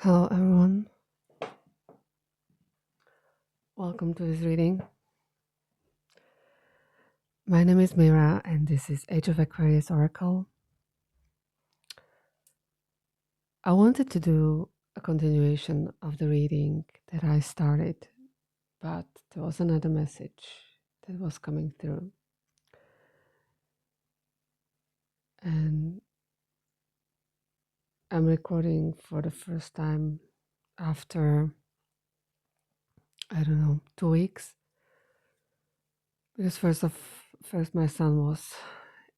Hello, everyone. Welcome to this reading. My name is Mira, and this is Age of Aquarius Oracle. I wanted to do a continuation of the reading that I started, but there was another message that was coming through. And I'm recording for the first time after, I don't know, 2 weeks. Because first my son was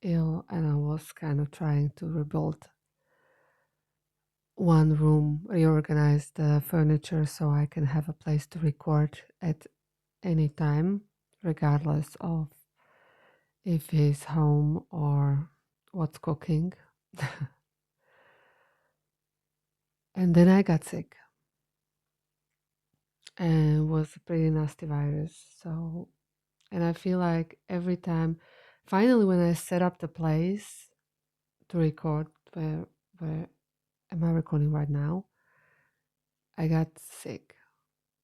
ill, and I was kind of trying to rebuild one room, reorganize the furniture so I can have a place to record at any time, regardless of if he's home or what's cooking. And then I got sick, and it was a pretty nasty virus. So, and I feel like every time, finally, when I set up the place to record, where am I recording right now? I got sick.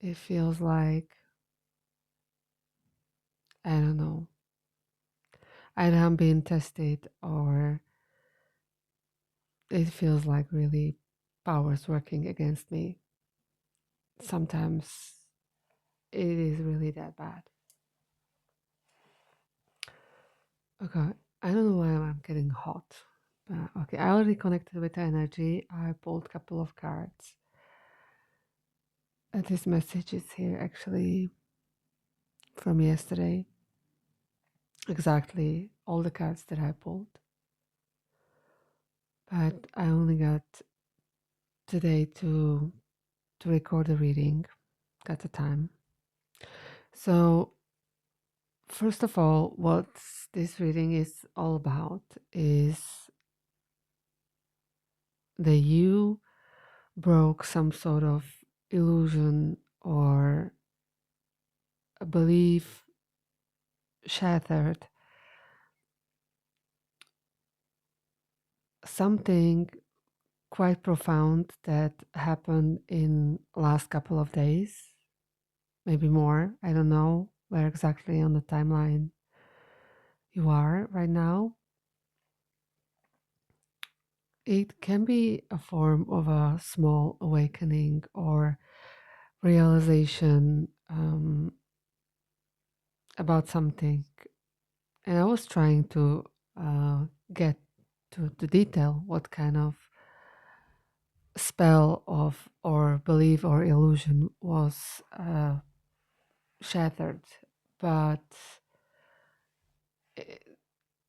It feels like, I don't know, I haven't been tested, or it feels like really powers working against me. Sometimes it is really that bad. Okay, I don't know why I'm getting hot. But okay, I already connected with the energy. I pulled a couple of cards. This message is here actually from yesterday. Exactly all the cards that I pulled. But I only got today to record the reading, got the time. So first of all, what this reading is all about is that you broke some sort of illusion or a belief, shattered something quite profound that happened in last couple of days, maybe more. I don't know where exactly on the timeline you are right now. It can be a form of a small awakening or realization about something. And I was trying to get to the detail what kind of spell of or belief or illusion was shattered, but it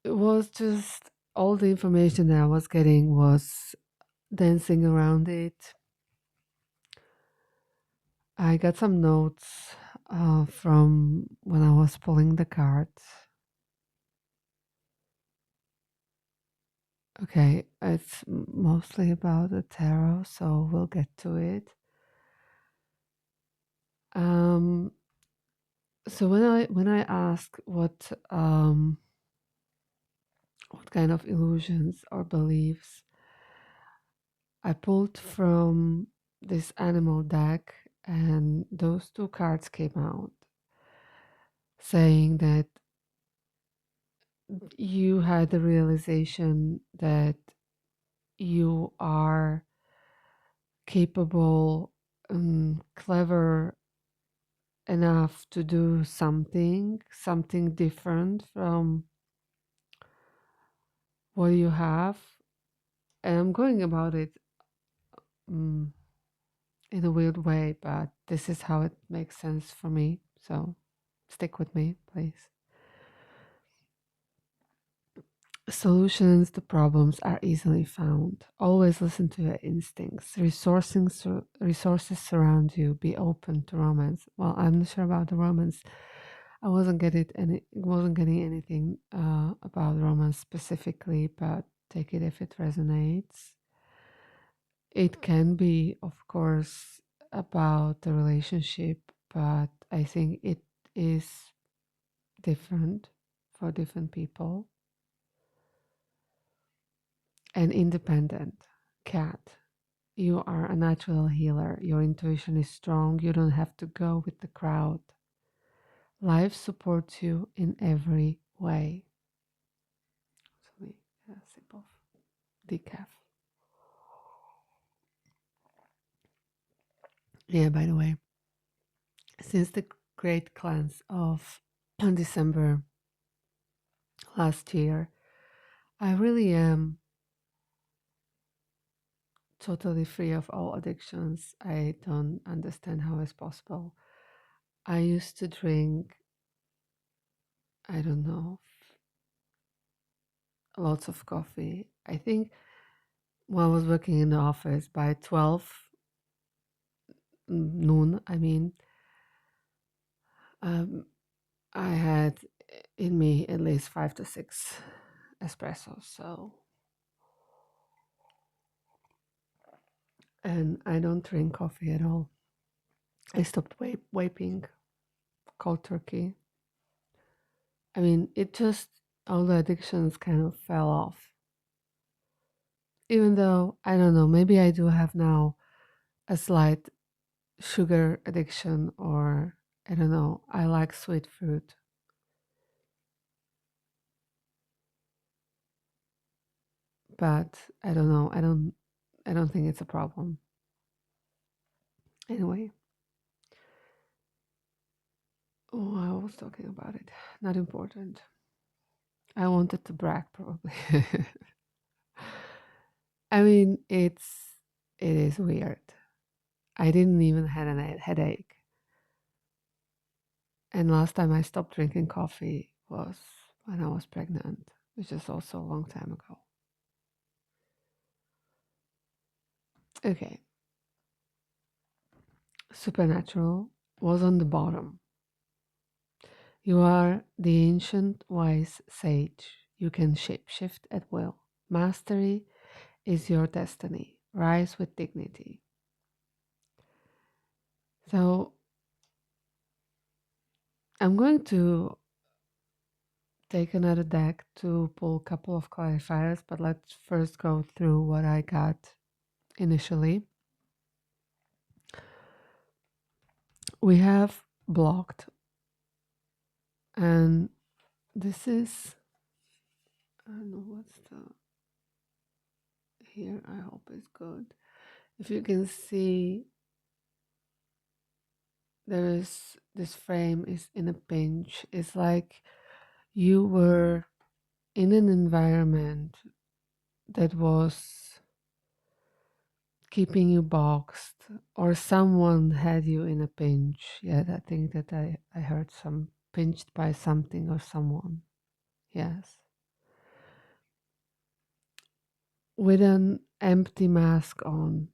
was just all the information that I was getting was dancing around it. I got some notes from when I was pulling the cards. Okay, it's mostly about the tarot, so we'll get to it. Um, so when I ask what kind of illusions or beliefs, I pulled from this animal deck, and those two cards came out saying that you had the realization that you are capable, clever enough to do something different from what you have. And I'm going about it in a weird way, but this is how it makes sense for me. So stick with me, please. Solutions to problems are easily found. Always listen to your instincts. Resources surround you. Be open to romance. Well, I'm not sure about the romance. I wasn't getting anything about romance specifically, but take it if it resonates. It can be, of course, about the relationship, but I think it is different for different people. An independent cat. You are a natural healer. Your intuition is strong. You don't have to go with the crowd. Life supports you in every way. So we get a sip of decaf. Yeah, by the way, since the great cleanse of December last year, I really am totally free of all addictions. I don't understand how it's possible. I used to drink, I don't know, lots of coffee. I think when I was working in the office by 12 noon, um, I had in me at least 5 to 6 espressos. So, and I don't drink coffee at all. I stopped vaping cold turkey. I mean, it just, all the addictions kind of fell off. Even though, I don't know, maybe I do have now a slight sugar addiction, or I don't know, I like sweet fruit. But I don't know, I don't think it's a problem. Anyway, oh, I was talking about it. Not important. I wanted to brag, probably. I mean, it is weird. I didn't even have a headache. And last time I stopped drinking coffee was when I was pregnant, which is also a long time ago. Okay. Supernatural was on the bottom. You are the ancient wise sage. You can shapeshift at will. Mastery is your destiny. Rise with dignity. So I'm going to take another deck to pull a couple of clarifiers, but let's first go through what I got initially. We have blocked, and this is, I don't know what's the, here, I hope it's good. If you can see, there is, this frame is in a pinch. It's like you were in an environment that was keeping you boxed, or someone had you in a pinch. Yeah, I think that I heard some pinched by something or someone. Yes. With an empty mask on.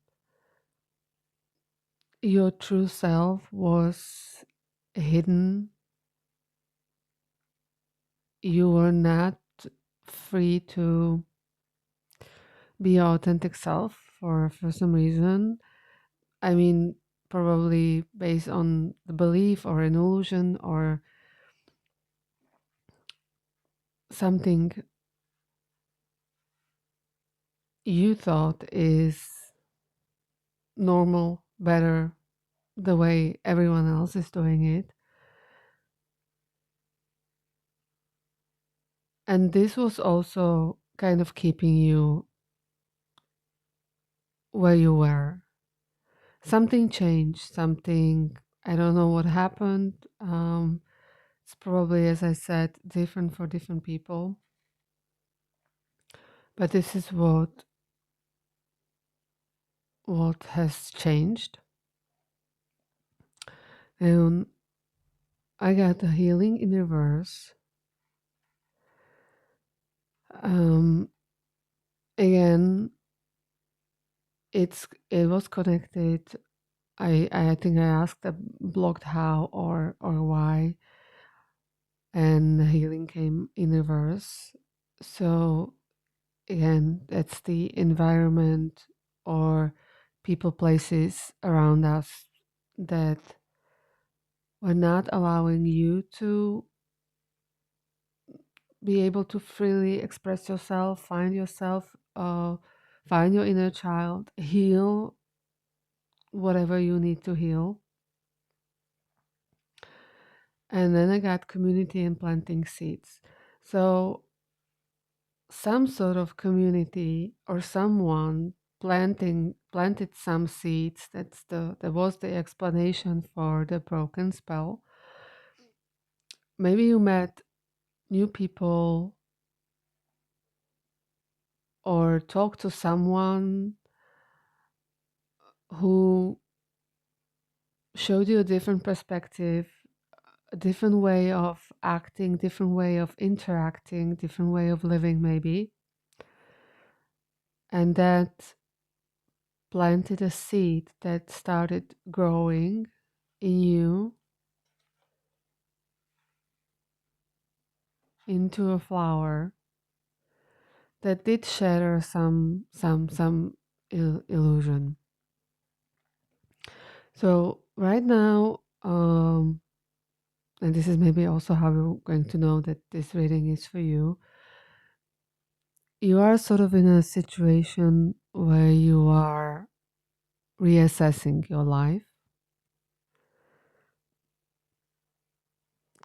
Your true self was hidden. You were not free to be your authentic self for some reason. I mean, probably based on the belief or an illusion or something you thought is normal, better, the way everyone else is doing it. And this was also kind of keeping you where you were. Something changed, something, I don't know what happened. It's probably, as I said, different for different people. But this is what has changed. And I got the healing in reverse. Um, Again, it was connected. I think I asked a blocked how or why, and the healing came in reverse. So again, that's the environment or people, places around us that were not allowing you to be able to freely express yourself, find yourself, Find your inner child, heal whatever you need to heal. And then I got community and planting seeds. So some sort of community or someone planted some seeds. That was the explanation for the broken spell. Maybe you met new people or talked to someone who showed you a different perspective, a different way of acting, different way of interacting, different way of living, maybe. And that planted a seed that started growing in you into a flower that did shatter some illusion. So right now, and this is maybe also how you're going to know that this reading is for you. You are sort of in a situation where you are reassessing your life,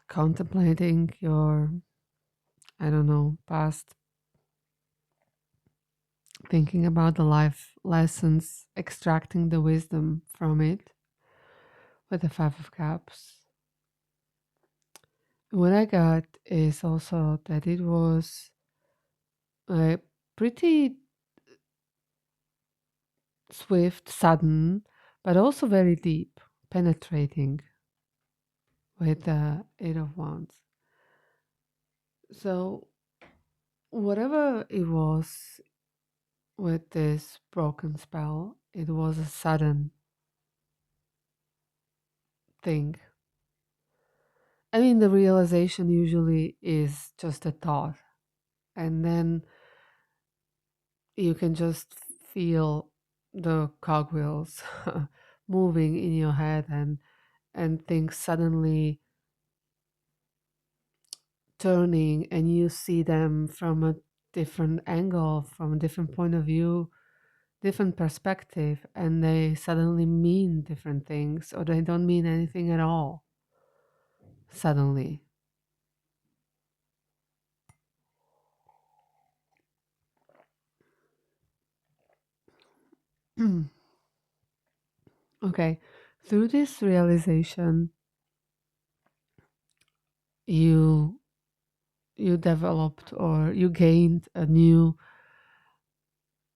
contemplating your, I don't know, past, thinking about the life lessons, extracting the wisdom from it with the Five of Cups. What I got is also that it was pretty swift, sudden, but also very deep, penetrating with the Eight of Wands. So, whatever it was with this broken spell, it was a sudden thing. I mean, the realization usually is just a thought, and then you can just feel the cogwheels moving in your head, and things suddenly turning, and you see them from a different angle, from a different point of view, different perspective, and they suddenly mean different things, or they don't mean anything at all suddenly. Okay, through this realization, you you developed or you gained a new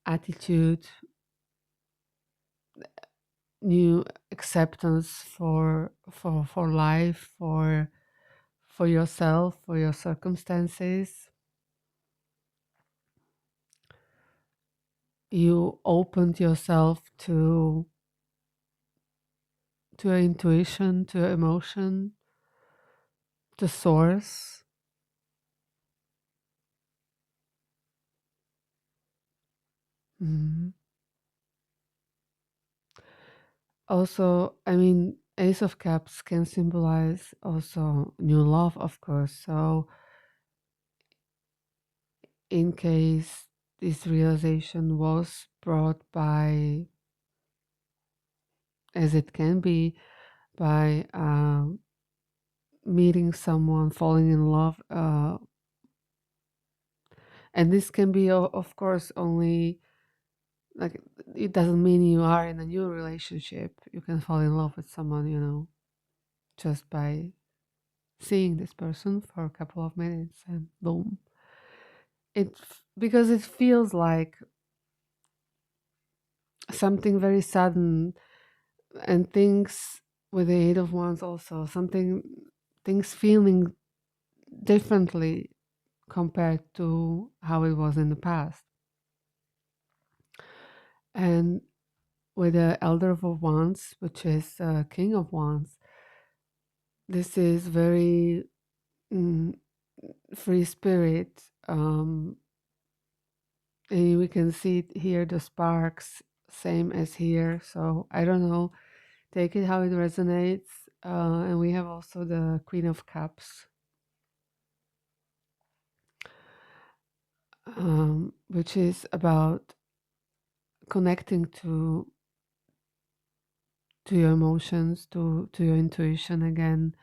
attitude, new acceptance for life, for yourself, for your circumstances. You opened yourself to your intuition, to your emotion, to source. Mhm. Also, I mean, Ace of Cups can symbolize also new love, of course. So, in case this realization was brought by, as it can be, by meeting someone, falling in love, and this can be, of course, only like, it doesn't mean you are in a new relationship. You can fall in love with someone, just by seeing this person for a couple of minutes, and boom. Because it feels like something very sudden, and things with the Eight of Wands also, things feeling differently compared to how it was in the past. And with the Elder of Wands, which is King of Wands, this is very mm, free spirit. And we can see it here, the sparks, same as here. So I don't know, take it how it resonates. And we have also the Queen of Cups, which is about connecting to your emotions, to your intuition again,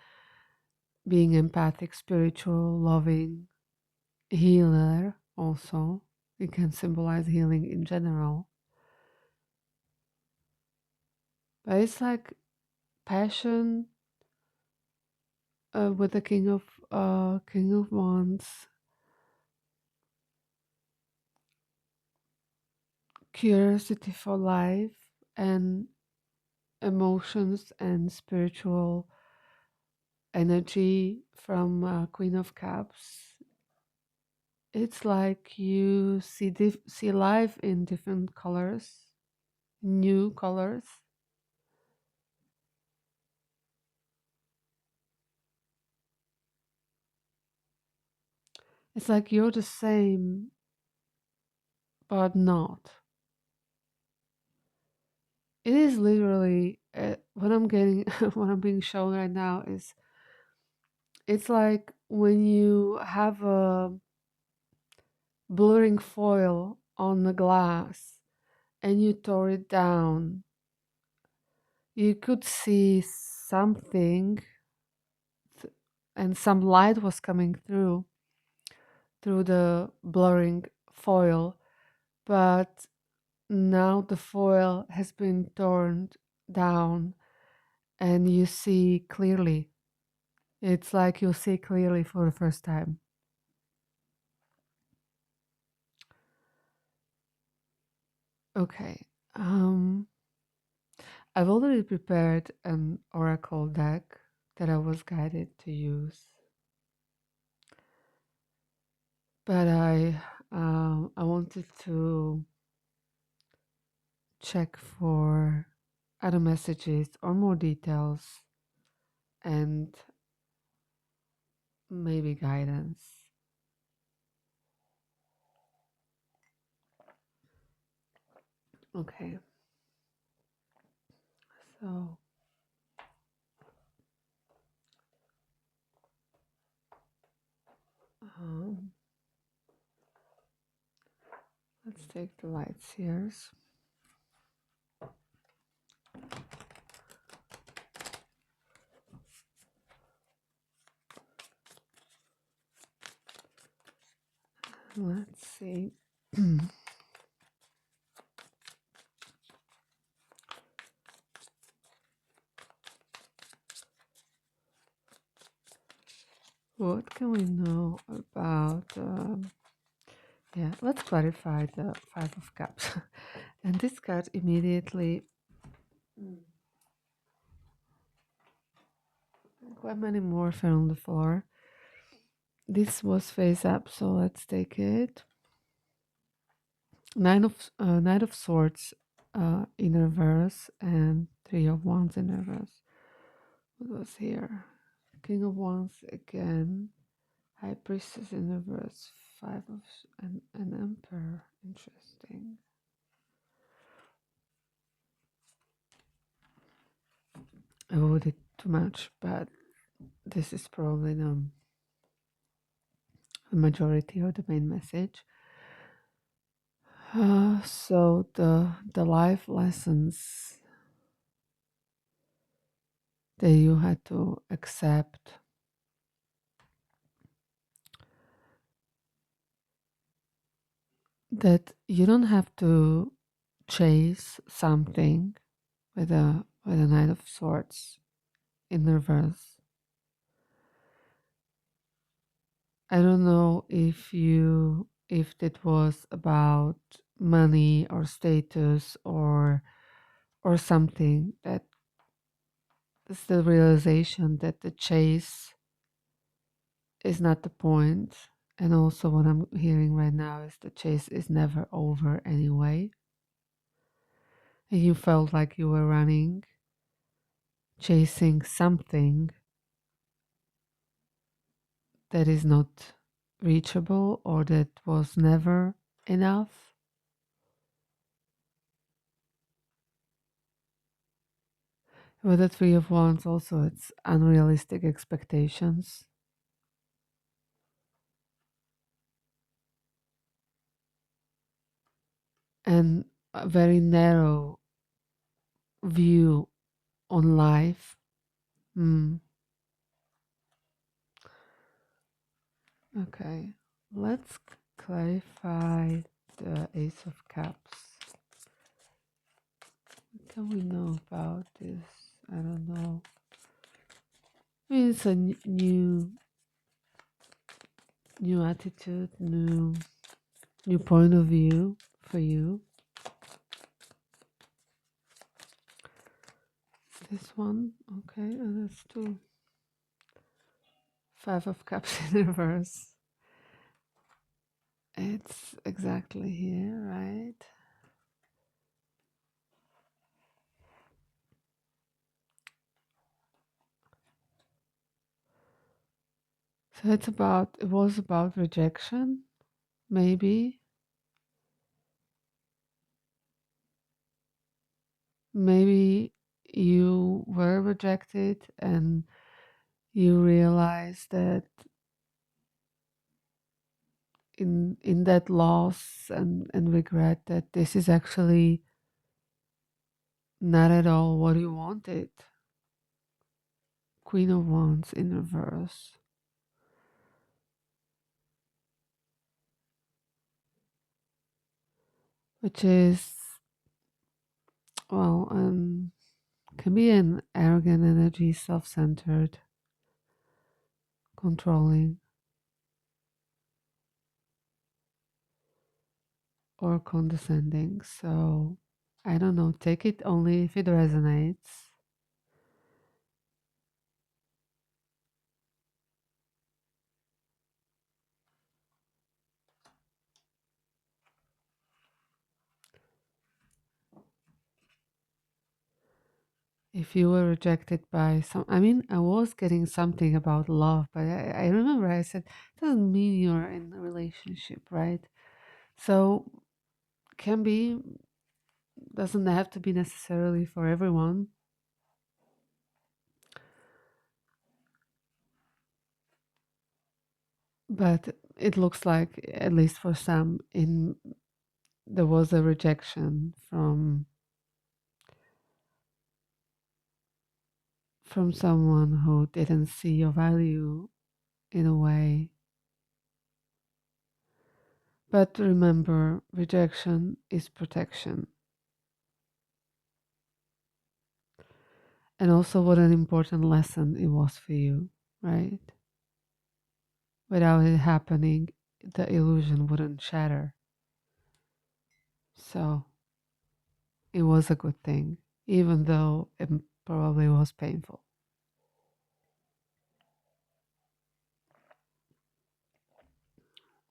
being empathic, spiritual, loving, healer also. It can symbolize healing in general. But it's like passion with the King of Wands, curiosity for life and emotions and spiritual energy from Queen of Cups. It's like you see life in different colors, new colors. It's like you're the same, but not. It is literally what I'm getting, what I'm being shown right now is it's like when you have a blurring foil on the glass and you tore it down, you could see something and some light was coming through the blurring foil, but now the foil has been torn down and you see clearly. It's like you see clearly for the first time. Okay. I've already prepared an oracle deck that I was guided to use, but I wanted to check for other messages or more details and maybe guidance. Okay, so um, let's take the lights here. Let's see. What can we know about? Yeah, let's clarify the Five of Cups. And this card immediately. Quite many more fell on the floor. This was face up, so let's take it. Knight of Swords in reverse and Three of Wands in reverse. What was here? King of Wands again. High Priestess in reverse. Five of an Emperor. Interesting. I wrote it too much, but this is probably the majority of the main message. So the life lessons that you had to accept, that you don't have to chase something with a Knight of Swords in reverse. I don't know if it was about money or status or something, that is the realization that the chase is not the point. And also what I'm hearing right now is the chase is never over anyway. And you felt like you were running, chasing something that is not reachable or that was never enough. With the Three of Wands also, it's unrealistic expectations. And a very narrow view on life. Hmm. Okay, let's clarify the Ace of Cups. What can we know about this? I don't know. I mean, it's a new attitude, new point of view for you. This one, okay, and that's two. Five of Cups in reverse. It's exactly here, right? So it was about rejection, maybe. Maybe you were rejected and you realize that in that loss and regret that this is actually not at all what you wanted. Queen of Wands in reverse. Which is, well, can be an arrogant energy, self-centered, controlling, or condescending. So I don't know, take it only if it resonates. If you were rejected by I mean, I was getting something about love, but I remember I said, it doesn't mean you're in a relationship, right? So, can be, doesn't have to be necessarily for everyone. But it looks like, at least for some, there was a rejection from someone who didn't see your value in a way. But remember, rejection is protection. And also, what an important lesson it was for you, right? Without it happening, the illusion wouldn't shatter. So, it was a good thing, even though it probably was painful.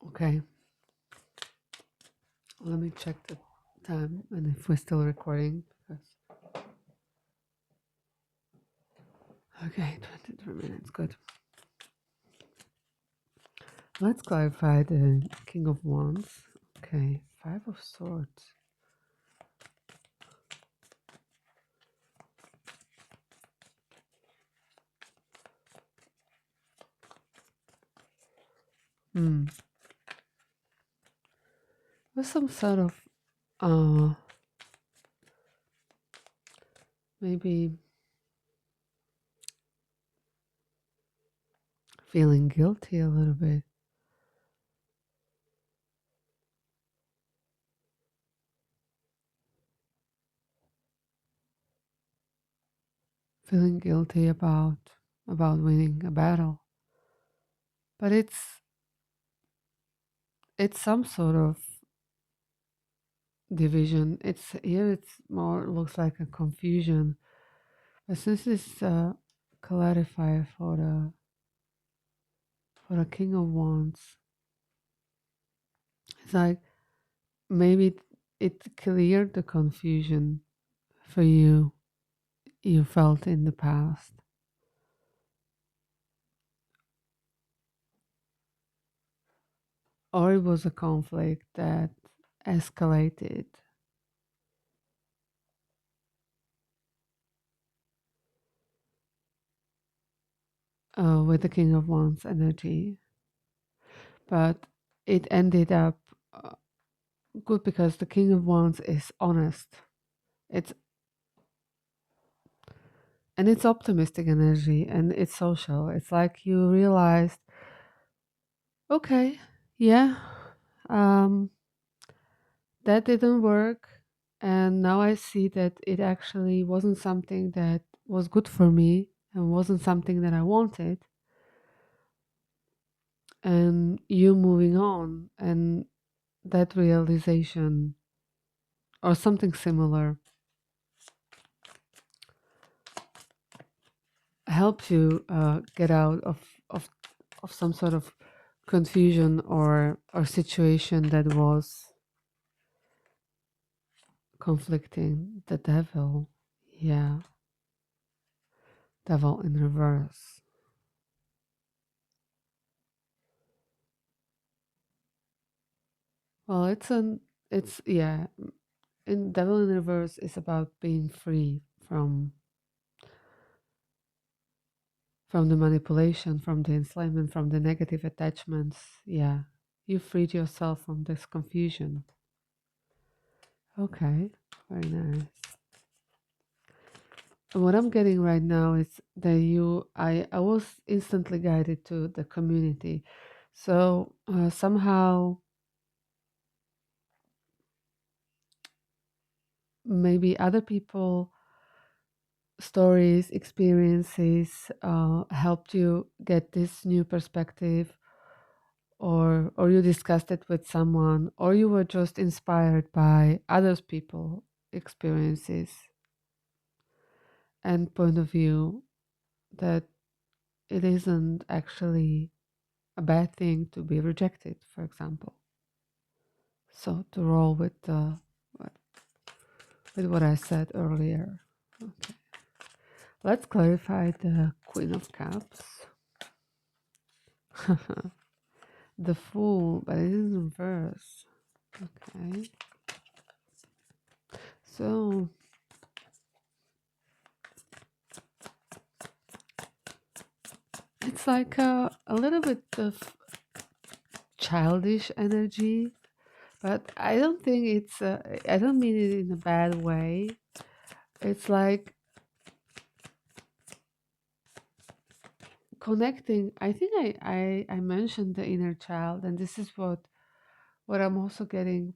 Okay, let me check the time and if we're still recording. Okay, 23 minutes, good. Let's clarify the King of Wands. Okay, Five of Swords. With some sort of maybe feeling guilty a little bit. Feeling guilty about winning a battle. But it's some sort of division. It's more looks like a confusion. But since it's clarifier for the King of Wands, it's like maybe it cleared the confusion for you felt in the past. Or it was a conflict that escalated with the King of Wands energy. But it ended up Good, because the King of Wands is honest. It's and it's optimistic energy and it's social. It's like you realized, okay, yeah, um, that didn't work, and now I see that it actually wasn't something that was good for me and wasn't something that I wanted. And you moving on, and that realization or something similar helps you get out of some sort of confusion or situation that was conflicting. The devil, yeah, devil in reverse. Well, it's yeah, in devil in reverse is about being free from the manipulation, from the enslavement, from the negative attachments. Yeah, you freed yourself from this confusion. Okay, very nice. And what I'm getting right now is that I was instantly guided to the community. So somehow, maybe other people, stories, experiences helped you get this new perspective, or you discussed it with someone, or you were just inspired by others people experiences and point of view, that it isn't actually a bad thing to be rejected, for example. So to roll with what I said earlier. Okay. Let's clarify the Queen of Cups. The Fool, but it is in reverse. Okay. So it's like a little bit of childish energy, but I don't think I don't mean it in a bad way. It's like connecting. I think I mentioned the inner child, and this is what I'm also getting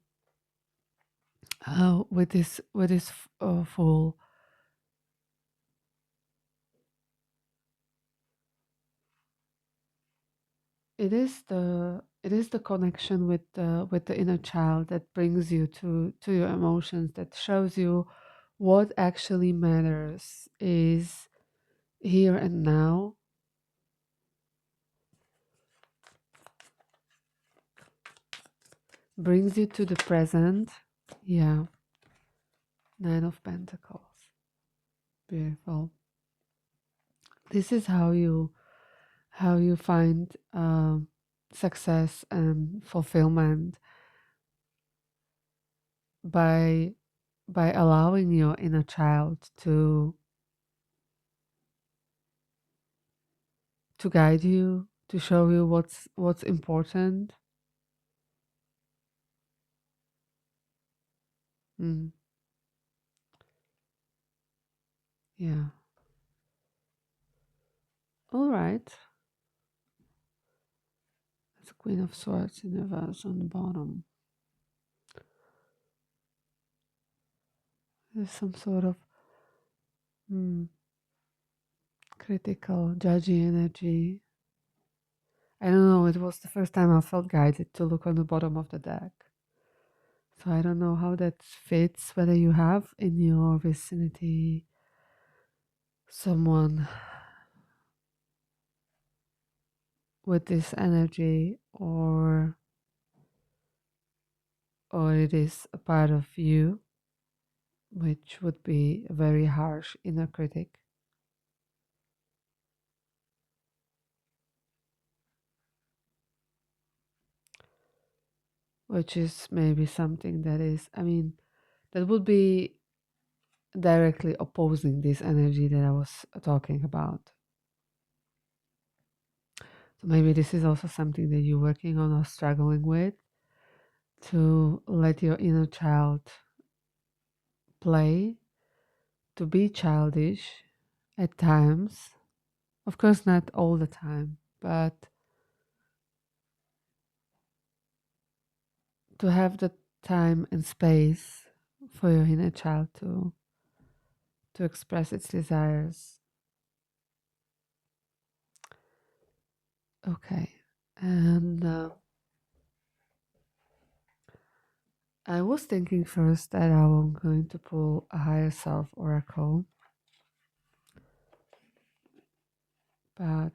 with this Fool. It is the connection with the inner child that brings you to your emotions, that shows you what actually matters is here and now, brings you to the present. Yeah, Nine of Pentacles. Beautiful. This is how you find success and fulfillment, by allowing your inner child to guide you, to show you what's important. Mm, yeah. All right. It's Queen of Swords in reverse on the bottom. There's some sort of mm, critical, judgy energy. I don't know. It was the first time I felt guided to look on the bottom of the deck. So I don't know how that fits, whether you have in your vicinity someone with this energy, or it is a part of you, which would be a very harsh inner critic. Which is maybe something that is, I mean, that would be directly opposing this energy that I was talking about. So maybe this is also something that you're working on or struggling with. to let your inner child play, to be childish at times. Of course, not all the time, but to have the time and space for your inner child to express its desires. Okay, and I was thinking first that I'm going to pull a higher self oracle, but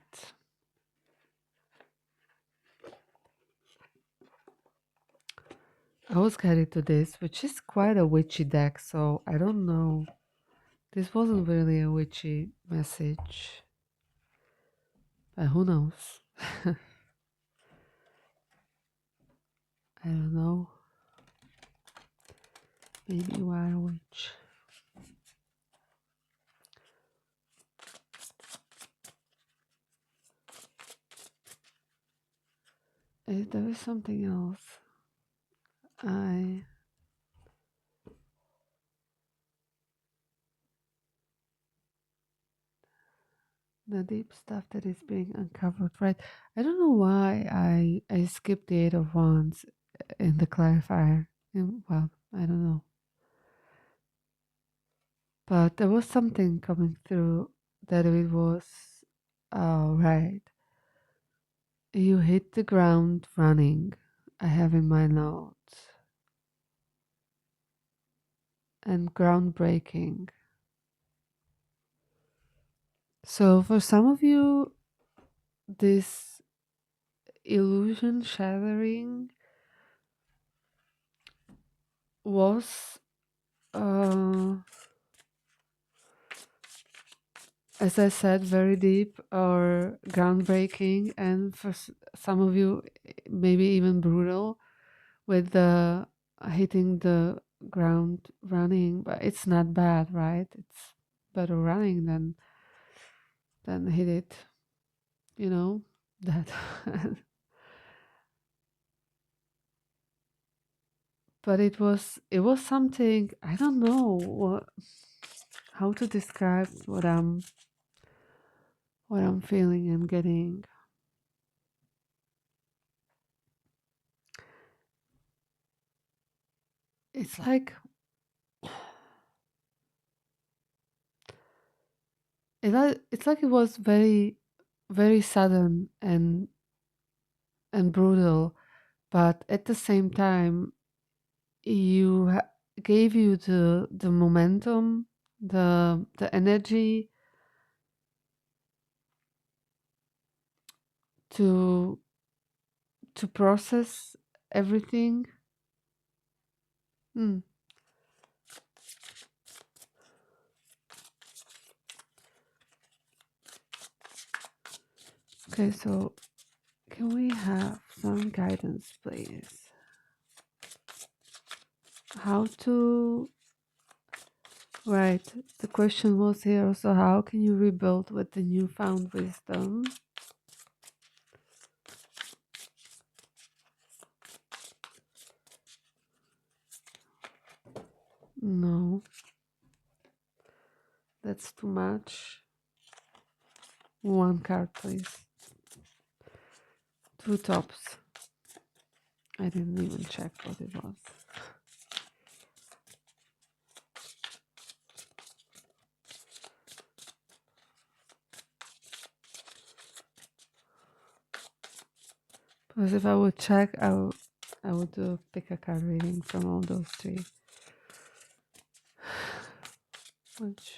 I was guided to this, which is quite a witchy deck, so I don't know. This wasn't really a witchy message, but who knows? I don't know. Maybe you are a witch. There is something else. The deep stuff that is being uncovered, right? I don't know why I skipped the Eight of Wands in the clarifier. Well, I don't know. But there was something coming through that it was right. You hit the ground running. I have in my notes. And groundbreaking. So for some of you, this illusion shattering was, as I said, very deep or groundbreaking, and for some of you, maybe even brutal, with the hitting the ground running. But it's not bad, right? It's better running than hit it. You know that. But it was something, I don't know how to describe what I'm feeling and getting. It's like it's like it was very, very sudden and brutal, but at the same time you gave you the momentum, the energy to process everything. Hmm. Okay, so can we have some guidance, please? How to, right, the question was here, so how can you rebuild with the newfound wisdom? No, that's too much. One card, please. Two tops. I didn't even check what it was. Because if I would check, I would do pick a card reading from all those three. Which,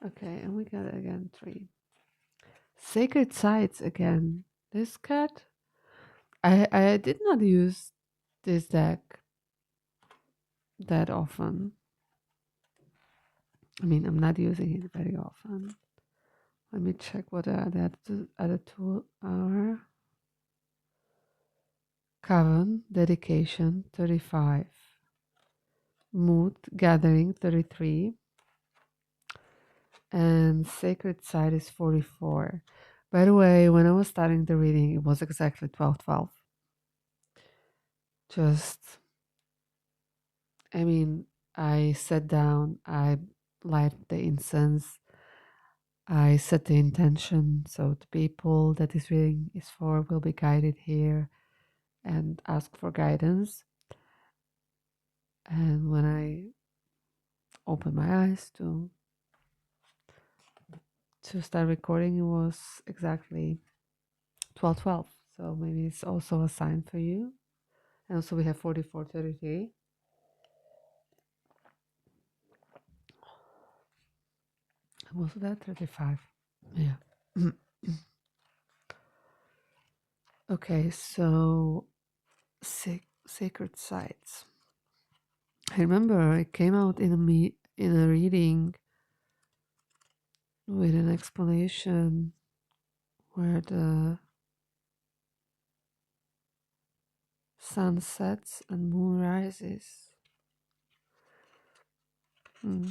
okay, and we got again 3. Sacred Sites again. This card, I did not use this deck that often. I mean, I'm not using it very often. Let me check what the other two are. Coven, Dedication, 35. Mood, Gathering, 33. And Sacred Site is 44. By the way, when I was starting the reading, it was exactly 12:12. Just, I mean, I sat down, I light the incense, I set the intention, so the people that this reading is for will be guided here and ask for guidance. And when I opened my eyes to start recording, it was exactly 12:12. So maybe it's also a sign for you. And also we have 44:33. Was that 35? Yeah. Okay, so sacred sites. I remember I came out in a reading with an explanation where the sun sets and moon rises. Hmm.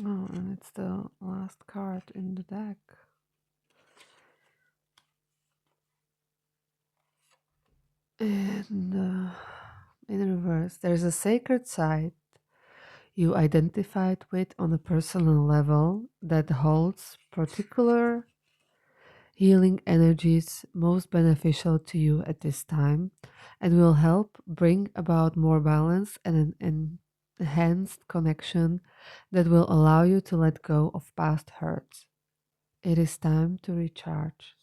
Oh, and it's the last card in the deck. And in reverse, there's a sacred site you identified with on a personal level that holds particular healing energies most beneficial to you at this time and will help bring about more balance and an enhanced connection that will allow you to let go of past hurts. It is time to recharge.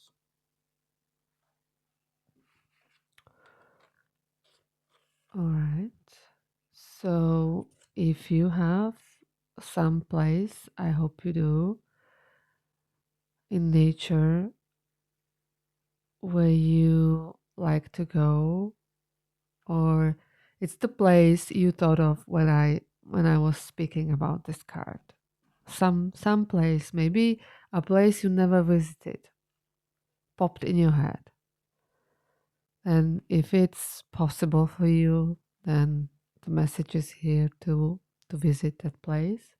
All right. So, if you have some place, I hope you do, in nature where you like to go, or it's the place you thought of when I was speaking about this card. Some place, maybe a place you never visited, popped in your head. And if it's possible for you, then the message is here to visit that place.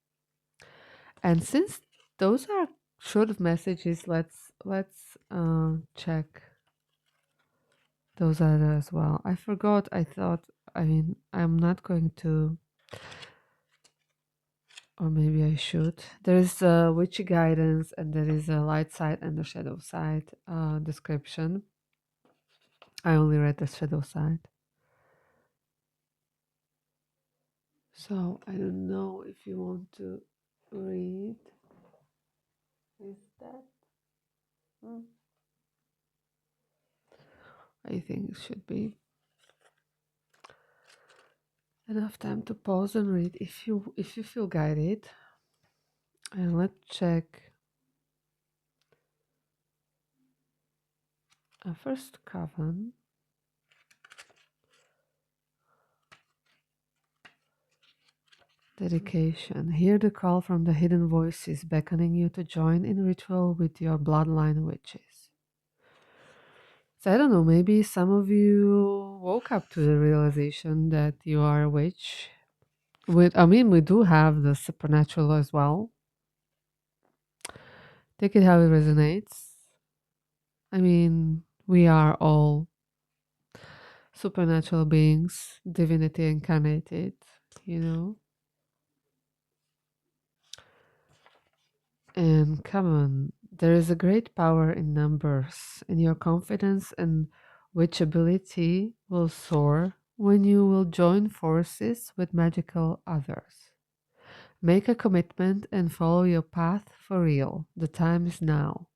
And since those are short of messages, let's check those other as well. I forgot. I thought. I mean, I'm not going to, or maybe I should. There is a witchy guidance, and there is a light side and the shadow side description. I only read the shadow side, so I don't know if you want to read. Is that? Hmm, I think it should be enough time to pause and read if you feel guided. And let's check a first coven. Dedication. Hear the call from the hidden voices beckoning you to join in ritual with your bloodline witches. So I don't know, maybe some of you woke up to the realization that you are a witch. I mean, we do have the supernatural as well. Take it how it resonates. I mean, we are all supernatural beings, divinity incarnated, you know. And come on, there is a great power in numbers, and your confidence and witchability will soar when you will join forces with magical others. Make a commitment and follow your path for real. The time is now.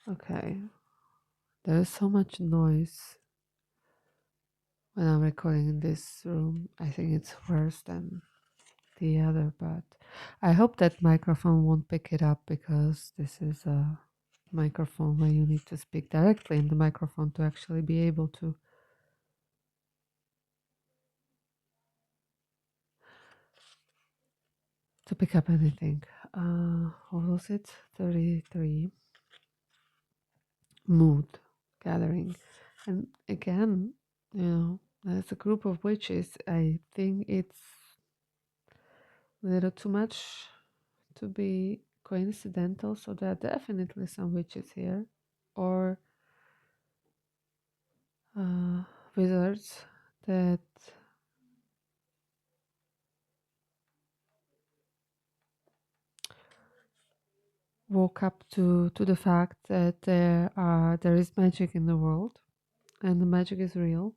Okay, there's so much noise when I'm recording in this room. I think it's worse than the other, but I hope that microphone won't pick it up because this is a microphone where you need to speak directly in the microphone to actually be able to pick up anything. What was it? 33. Mood gathering. And again, you know, as a group of witches, I think it's a little too much to be coincidental, so there are definitely some witches here, or wizards that woke up to the fact that there is magic in the world, and the magic is real.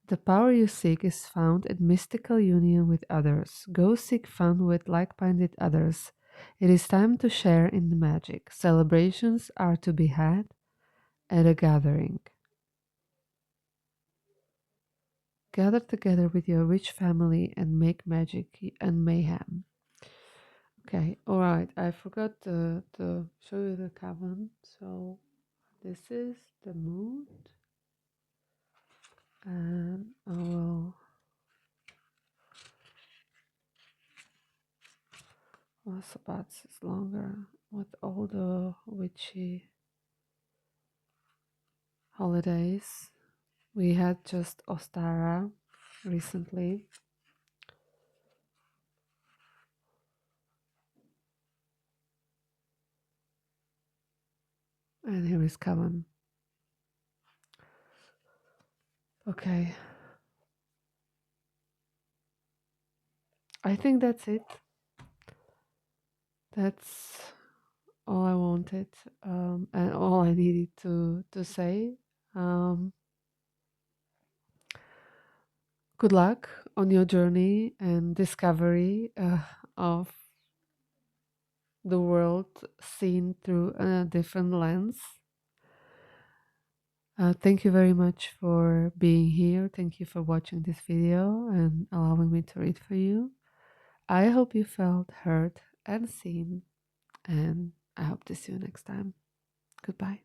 The power you seek is found in mystical union with others. Go seek fun with like-minded others. It is time to share in the magic. Celebrations are to be had at a gathering. Gather together with your rich family and make magic and mayhem. Okay, all right. I forgot to show you the cabin. So this is the mood, and I will. Well, Sabbats is longer with all the witchy holidays. We had just Ostara recently, and here is Kavan. Okay, I think that's it. That's all I wanted, and all I needed to say. Um, Good luck on your journey and discovery of the world seen through a different lens. Thank you very much for being here. Thank you for watching this video and allowing me to read for you. I hope you felt heard and seen, and I hope to see you next time. Goodbye.